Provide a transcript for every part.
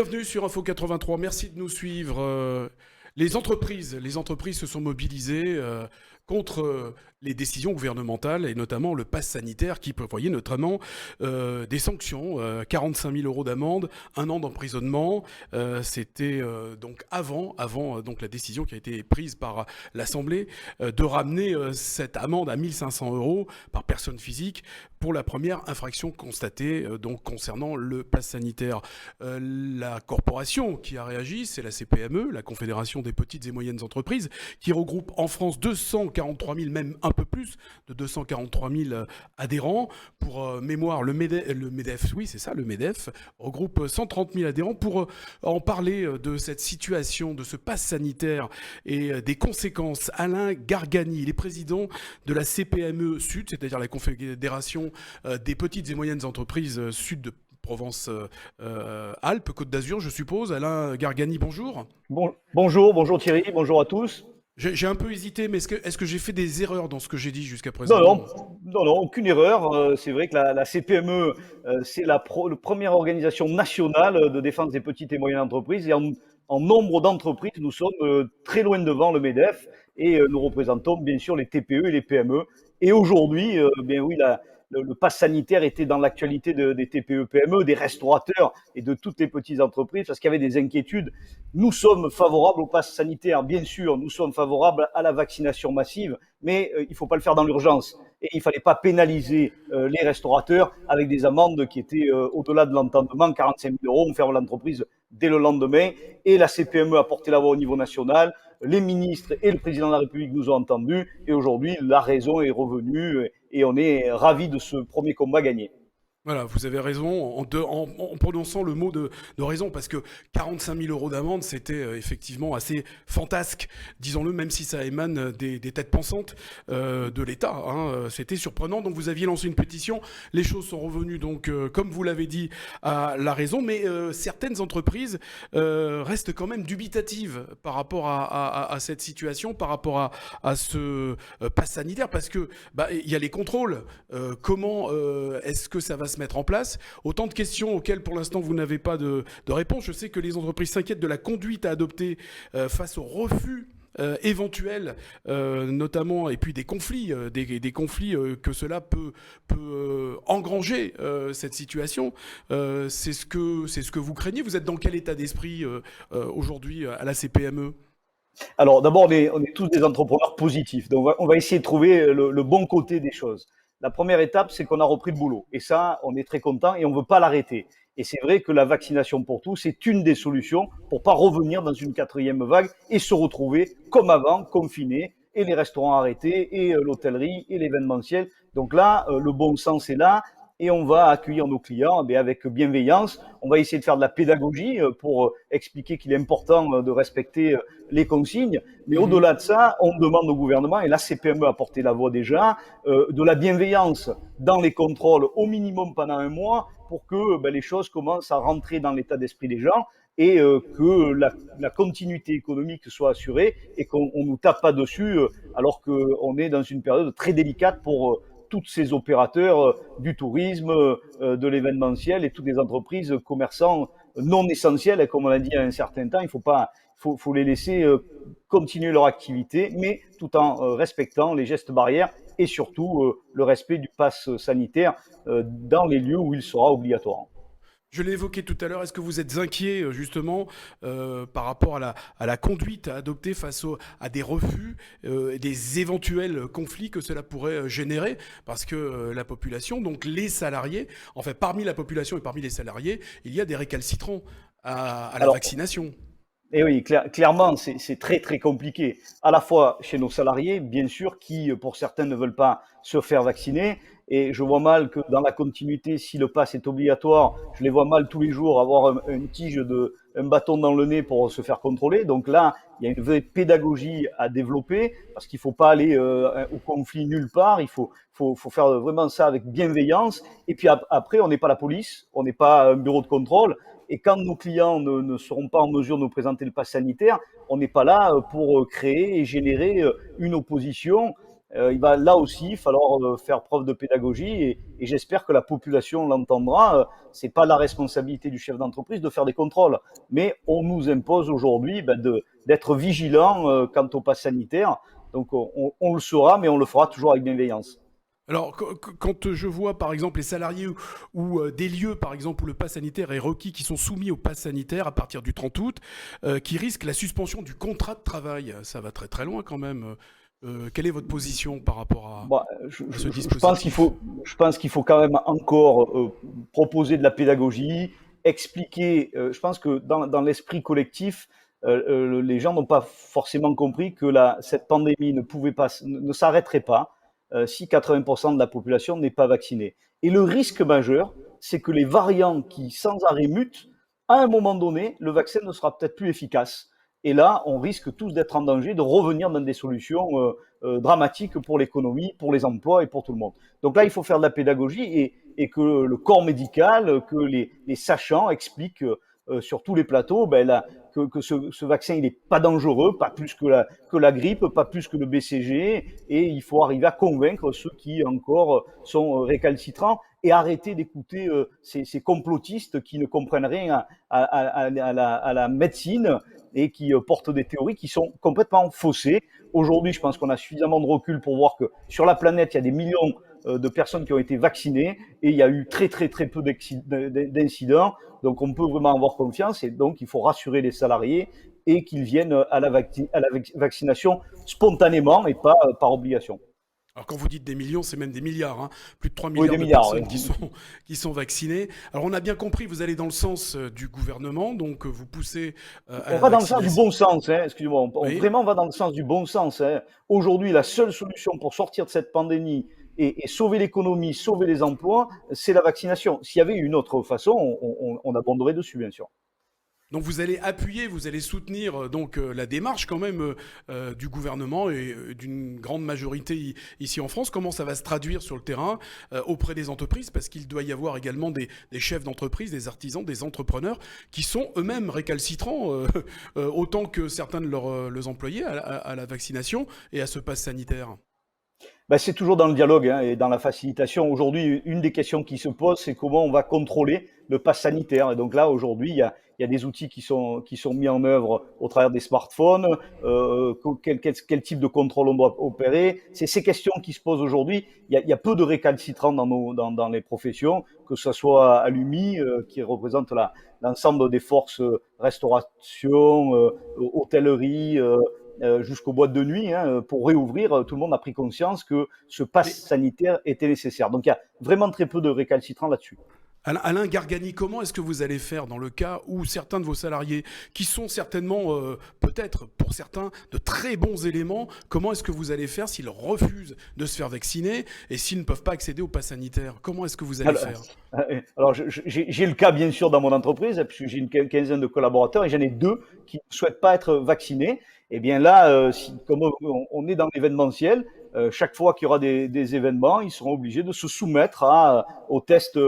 Bienvenue sur Info 83. Merci de nous suivre. Les entreprises se sont mobilisées contre les décisions gouvernementales et notamment le pass sanitaire qui prévoyait notamment des sanctions, 45 000 euros d'amende, 1 an d'emprisonnement. C'était donc avant donc la décision qui a été prise par l'Assemblée de ramener cette amende à 1 500 euros par personne physique pour la première infraction constatée donc concernant le pass sanitaire. La corporation qui a réagi, c'est la CPME, la Confédération des petites et moyennes entreprises, qui regroupe en France 243 000, même un peu plus de 243 000 adhérents. Pour mémoire, le MEDEF, oui c'est ça, le MEDEF, regroupe 130 000 adhérents. Pour en parler de cette situation, de ce pass sanitaire et des conséquences, Alain Gargani, il est président de la CPME Sud, c'est-à-dire la Confédération des petites et moyennes entreprises Sud de Provence-Alpes, Côte d'Azur, je suppose. Alain Gargani, bonjour. Bonjour Thierry, bonjour à tous. J'ai un peu hésité, mais est-ce que j'ai fait des erreurs dans ce que j'ai dit jusqu'à Non, présent? non, non, aucune erreur. C'est vrai que la CPME, c'est la première organisation nationale de défense des petites et moyennes entreprises. Et en nombre d'entreprises, nous sommes très loin devant le MEDEF et nous représentons bien sûr les TPE et les PME. Et aujourd'hui, bien oui, le pass sanitaire était dans l'actualité des TPE, PME, des restaurateurs et de toutes les petites entreprises parce qu'il y avait des inquiétudes. Nous sommes favorables au pass sanitaire, bien sûr, nous sommes favorables à la vaccination massive, mais il ne faut pas le faire dans l'urgence. Et il ne fallait pas pénaliser les restaurateurs avec des amendes qui étaient au-delà de l'entendement, 45 000 euros, on ferme l'entreprise dès le lendemain. Et la CPME a porté la voix au niveau national, les ministres et le président de la République nous ont entendus, et aujourd'hui la raison est revenue et on est ravis de ce premier combat gagné. Voilà, vous avez raison en prononçant le mot de raison, parce que 45 000 euros d'amende, c'était effectivement assez fantasque, disons-le, même si ça émane des têtes pensantes de l'État. C'était surprenant, donc vous aviez lancé une pétition, les choses sont revenues, donc, comme vous l'avez dit, à la raison, mais certaines entreprises restent quand même dubitatives par rapport à cette situation, par rapport à ce pass sanitaire, parce que il y a les contrôles. Comment est-ce que ça va se mettre en place? Autant de questions auxquelles pour l'instant vous n'avez pas de réponse. Je sais que les entreprises s'inquiètent de la conduite à adopter face au refus éventuels, notamment, et puis des conflits, des conflits que cela peut engranger cette situation. C'est ce que vous craignez. Vous êtes dans quel état d'esprit aujourd'hui à la CPME? Alors d'abord, on est tous des entrepreneurs positifs, donc on va essayer de trouver le bon côté des choses. La première étape, c'est qu'on a repris le boulot. Et ça, on est très content et on ne veut pas l'arrêter. Et c'est vrai que la vaccination pour tous, c'est une des solutions pour pas revenir dans une quatrième vague et se retrouver comme avant, confinés, et les restaurants arrêtés, et l'hôtellerie, et l'événementiel. Donc là, le bon sens est là. Et on va accueillir nos clients avec bienveillance. On va essayer de faire de la pédagogie pour expliquer qu'il est important de respecter les consignes. Mais Mhm. au-delà de ça, on demande au gouvernement, et la CPME a porté la voix déjà, de la bienveillance dans les contrôles au minimum pendant 1 mois pour que les choses commencent à rentrer dans l'état d'esprit des gens et que la continuité économique soit assurée et qu'on ne nous tape pas dessus alors qu'on est dans une période très délicate pour tous ces opérateurs du tourisme, de l'événementiel et toutes les entreprises commerçants non essentiels, comme on l'a dit à un certain temps. Il faut les laisser continuer leur activité, mais tout en respectant les gestes barrières et surtout le respect du pass sanitaire dans les lieux où il sera obligatoire. Je l'ai évoqué tout à l'heure, est-ce que vous êtes inquiet justement par rapport à la conduite à adopter face à des refus et des éventuels conflits que cela pourrait générer? Parce que la population, donc les salariés, en fait parmi la population et parmi les salariés, il y a des récalcitrants à la Alors, vaccination. et oui, clairement, c'est très très compliqué. À la fois chez nos salariés, bien sûr, qui pour certains ne veulent pas se faire vacciner. Et je vois mal que dans la continuité, si le pass est obligatoire, je les vois mal tous les jours avoir une tige un bâton dans le nez pour se faire contrôler. Donc là, il y a une vraie pédagogie à développer parce qu'il faut pas aller au conflit nulle part. Il faut faire vraiment ça avec bienveillance. Et puis après, on n'est pas la police, on n'est pas un bureau de contrôle. Et quand nos clients ne seront pas en mesure de nous présenter le pass sanitaire, on n'est pas là pour créer et générer une opposition. Il va là aussi falloir faire preuve de pédagogie et j'espère que la population l'entendra. C'est pas la responsabilité du chef d'entreprise de faire des contrôles, mais on nous impose aujourd'hui d'être vigilant quant au pass sanitaire. Donc on le saura, mais on le fera toujours avec bienveillance. Alors, quand je vois par exemple les salariés ou des lieux par exemple où le pass sanitaire est requis, qui sont soumis au pass sanitaire à partir du 30 août, qui risquent la suspension du contrat de travail, ça va très très loin quand même. Quelle est votre position par rapport Bon, à ce dispositif? je pense qu'il faut quand même encore proposer de la pédagogie, expliquer. Je pense que dans l'esprit collectif, les gens n'ont pas forcément compris que cette pandémie ne pouvait pas, ne s'arrêterait pas si 80% de la population n'est pas vaccinée. Et le risque majeur, c'est que les variants qui sans arrêt mutent, à un moment donné, le vaccin ne sera peut-être plus efficace. Et là, on risque tous d'être en danger de revenir dans des solutions dramatiques pour l'économie, pour les emplois et pour tout le monde. Donc là, il faut faire de la pédagogie et que le corps médical, que les sachants expliquent sur tous les plateaux que ce vaccin il n'est pas dangereux, pas plus que la grippe, pas plus que le BCG, et il faut arriver à convaincre ceux qui encore sont récalcitrants et arrêter d'écouter ces complotistes qui ne comprennent rien à la médecine et qui portent des théories qui sont complètement faussées. Aujourd'hui, je pense qu'on a suffisamment de recul pour voir que sur la planète, il y a des millions de personnes qui ont été vaccinées et il y a eu très très très peu d'incidents. Donc on peut vraiment avoir confiance et donc il faut rassurer les salariés et qu'ils viennent à la vaccination spontanément et pas par obligation. Alors quand vous dites des millions, c'est même des milliards, hein. Plus de 3 Oui, milliards des de milliards. personnes Oui. qui sont vaccinées. Alors on a bien compris, vous allez dans le sens du gouvernement, donc vous poussez à On la va dans le sens du vaccination. bon sens, hein, excusez-moi, Oui. vraiment va dans le sens du bon sens. Hein. Aujourd'hui, la seule solution pour sortir de cette pandémie et sauver l'économie, sauver les emplois, c'est la vaccination. S'il y avait une autre façon, on abonderait dessus, bien sûr. Donc vous allez appuyer, vous allez soutenir la démarche quand même du gouvernement et d'une grande majorité ici en France. Comment ça va se traduire sur le terrain auprès des entreprises? Parce qu'il doit y avoir également des chefs d'entreprise, des artisans, des entrepreneurs qui sont eux-mêmes récalcitrants autant que certains de leurs employés à la vaccination et à ce pass sanitaire. Ben, c'est toujours dans le dialogue hein, et dans la facilitation. Aujourd'hui, une des questions qui se pose, c'est comment on va contrôler le pass sanitaire. Et donc là, aujourd'hui, il y a des outils qui sont mis en œuvre au travers des smartphones. Quel type de contrôle on doit opérer? C'est ces questions qui se posent aujourd'hui. Il y a peu de récalcitrants dans les professions, que ce soit à l'UMI, qui représente l'ensemble des forces restauration, hôtellerie, jusqu'aux boîtes de nuit, hein, pour réouvrir, tout le monde a pris conscience que ce pass Mais sanitaire était nécessaire. Donc il y a vraiment très peu de récalcitrants là-dessus. Alain Gargani, comment est-ce que vous allez faire dans le cas où certains de vos salariés, qui sont certainement, peut-être pour certains, de très bons éléments, comment est-ce que vous allez faire s'ils refusent de se faire vacciner et s'ils ne peuvent pas accéder au pass sanitaire? Comment est-ce que vous allez Alors, faire? alors j'ai le cas bien sûr dans mon entreprise, puisque j'ai une quinzaine de collaborateurs et j'en ai deux qui ne souhaitent pas être vaccinés. Et bien là, comme on est dans l'événementiel, chaque fois qu'il y aura des événements, ils seront obligés de se soumettre au test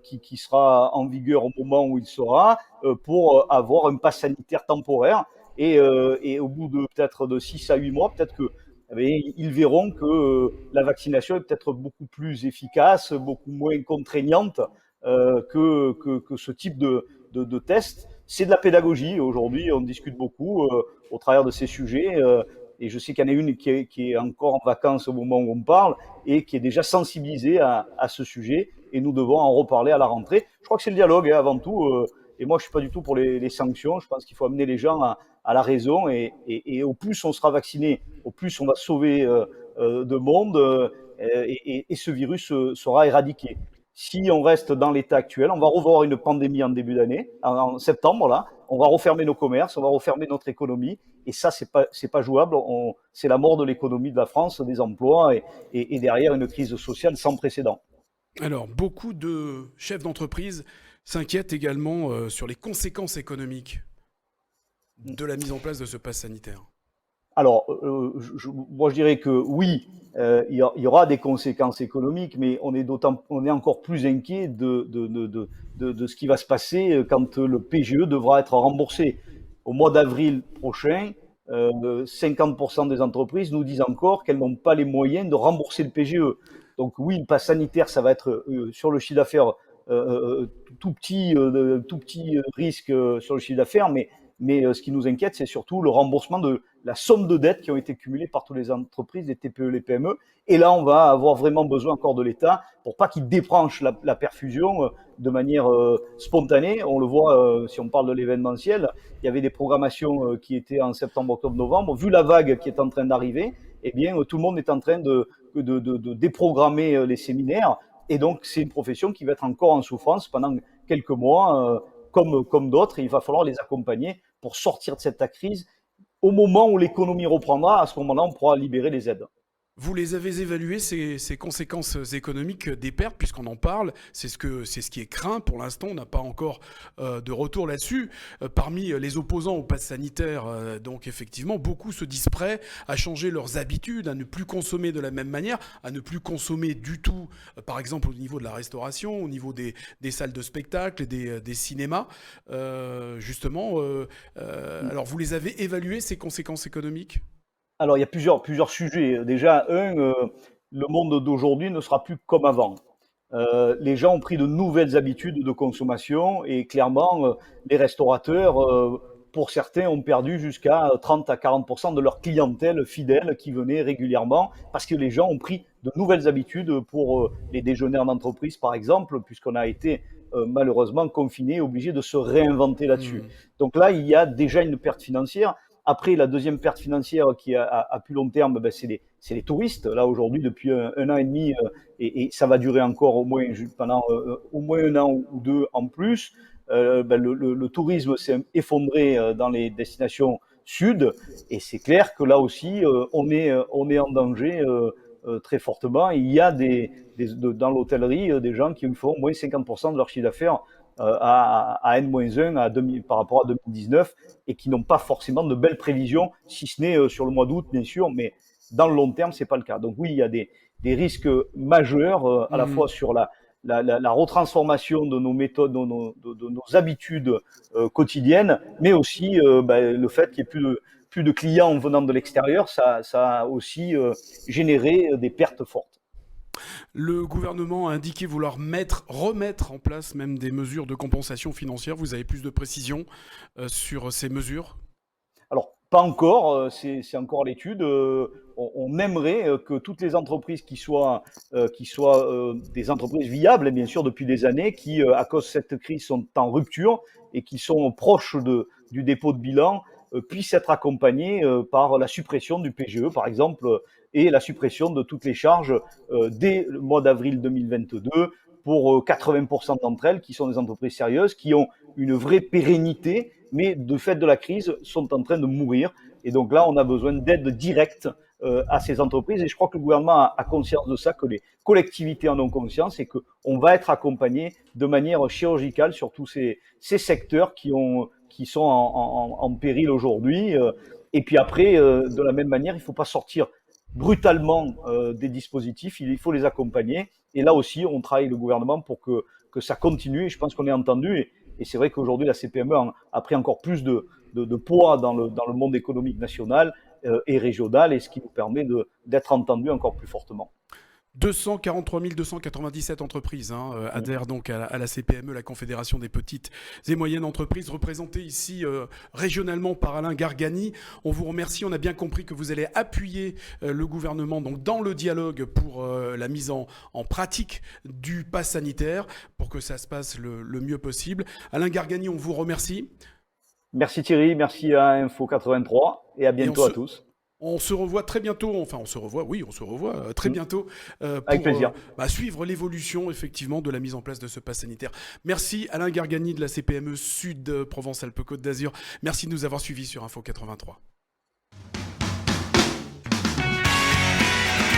qui sera en vigueur au moment où il sera, pour avoir un pass sanitaire temporaire. Et au bout de peut-être de 6 à 8 mois, peut-être que eh bien, ils verront que la vaccination est peut-être beaucoup plus efficace, beaucoup moins contraignante que ce type de test. C'est de la pédagogie. Aujourd'hui, on discute beaucoup au travers de ces sujets. Et je sais qu'il y en a une qui est encore en vacances au moment où on parle et qui est déjà sensibilisée à ce sujet. Et nous devons en reparler à la rentrée. Je crois que c'est le dialogue hein, avant tout. Et moi, je suis pas du tout pour les sanctions. Je pense qu'il faut amener les gens à la raison. Et au plus on sera vacciné, au plus on va sauver de monde et ce virus sera éradiqué. Si on reste dans l'état actuel, on va revoir une pandémie en début d'année, en septembre là. On va refermer nos commerces, on va refermer notre économie, et ça c'est pas jouable. C'est la mort de l'économie de la France, des emplois et derrière une crise sociale sans précédent. Alors, beaucoup de chefs d'entreprise s'inquiètent également sur les conséquences économiques de la mise en place de ce pass sanitaire. Alors, moi je dirais que oui, il y aura des conséquences économiques, mais on est encore plus inquiet de ce qui va se passer quand le PGE devra être remboursé. Au mois d'avril prochain, 50% des entreprises nous disent encore qu'elles n'ont pas les moyens de rembourser le PGE. Donc oui, le pass sanitaire, ça va être sur le chiffre d'affaires tout petit risque sur le chiffre d'affaires, mais ce qui nous inquiète, c'est surtout le remboursement de la somme de dettes qui ont été cumulées par toutes les entreprises, les TPE, les PME. Et là, on va avoir vraiment besoin encore de l'État pour pas qu'il débranche la perfusion de manière spontanée. On le voit si on parle de l'événementiel, il y avait des programmations qui étaient en septembre, octobre, novembre. Vu la vague qui est en train d'arriver, eh bien, tout le monde est en train de déprogrammer les séminaires. Et donc, c'est une profession qui va être encore en souffrance pendant quelques mois, comme d'autres. Et il va falloir les accompagner pour sortir de cette crise. Au moment où l'économie reprendra, à ce moment-là, on pourra libérer les aides. Vous les avez évaluées, ces conséquences économiques des pertes, puisqu'on en parle, c'est ce qui est craint pour l'instant, on n'a pas encore de retour là-dessus. Parmi les opposants au pass sanitaire, donc effectivement, beaucoup se disent prêts à changer leurs habitudes, à ne plus consommer de la même manière, à ne plus consommer du tout, par exemple au niveau de la restauration, au niveau des salles de spectacle et des cinémas. Alors vous les avez évaluées, ces conséquences économiques? Alors, il y a plusieurs sujets. Déjà, le monde d'aujourd'hui ne sera plus comme avant. Les gens ont pris de nouvelles habitudes de consommation et clairement, les restaurateurs, pour certains, ont perdu jusqu'à 30 à 40% de leur clientèle fidèle qui venait régulièrement parce que les gens ont pris de nouvelles habitudes pour les déjeuners en entreprise, par exemple, puisqu'on a été malheureusement confinés, obligés de se réinventer là-dessus. Hmm. Donc là, il y a déjà une perte financière. Après, la deuxième perte financière qui est à plus long terme, ben, c'est les touristes. Là, aujourd'hui, depuis un an et demi, et ça va durer encore pendant au moins un an ou deux en plus, ben, le tourisme s'est effondré dans les destinations sud. Et c'est clair que là aussi, on est en danger très fortement. Il y a dans l'hôtellerie des gens qui font moins 50% de leur chiffre d'affaires à N-1 par rapport à 2019 et qui n'ont pas forcément de belles prévisions, si ce n'est sur le mois d'août, bien sûr, mais dans le long terme, c'est pas le cas. Donc oui, il y a des risques majeurs à la fois Mhm. sur la retransformation de nos méthodes, de nos habitudes quotidiennes, mais aussi le fait qu'il n'y ait plus de clients venant de l'extérieur, ça a aussi généré des pertes fortes. Le gouvernement a indiqué vouloir remettre en place même des mesures de compensation financière. Vous avez plus de précisions sur ces mesures? Alors, pas encore, c'est encore à l'étude. On aimerait que toutes les entreprises qui soient des entreprises viables, et bien sûr, depuis des années, qui, à cause de cette crise, sont en rupture et qui sont proches du dépôt de bilan, puissent être accompagnées par la suppression du PGE, par exemple, et la suppression de toutes les charges dès le mois d'avril 2022 pour 80% d'entre elles, qui sont des entreprises sérieuses, qui ont une vraie pérennité, mais de fait de la crise, sont en train de mourir. Et donc là, on a besoin d'aide directe à ces entreprises. Et je crois que le gouvernement a conscience de ça, que les collectivités en ont conscience et qu'on va être accompagné de manière chirurgicale sur tous ces secteurs qui sont en péril aujourd'hui. Et puis après, de la même manière, il ne faut pas sortir brutalement des dispositifs, il faut les accompagner. Et là aussi, on travaille le gouvernement pour que ça continue. Et je pense qu'on est entendu. Et c'est vrai qu'aujourd'hui, la CPME a pris encore plus de poids dans le monde économique national et régional, et ce qui nous permet d'être entendu encore plus fortement. 243 297 entreprises adhèrent donc à la CPME, la Confédération des petites et moyennes entreprises, représentée ici régionalement par Alain Gargani. On vous remercie, on a bien compris que vous allez appuyer le gouvernement donc, dans le dialogue pour la mise en pratique du pass sanitaire, pour que ça se passe le mieux possible. Alain Gargani, on vous remercie. Merci Thierry, merci à Info 83 et à Et bientôt à tous. on se revoit très bientôt, enfin on se revoit très bientôt Avec pour plaisir. suivre l'évolution effectivement de la mise en place de ce pass sanitaire. Merci Alain Gargani de la CPME Sud Provence-Alpes-Côte d'Azur. Merci de nous avoir suivis sur Info 83.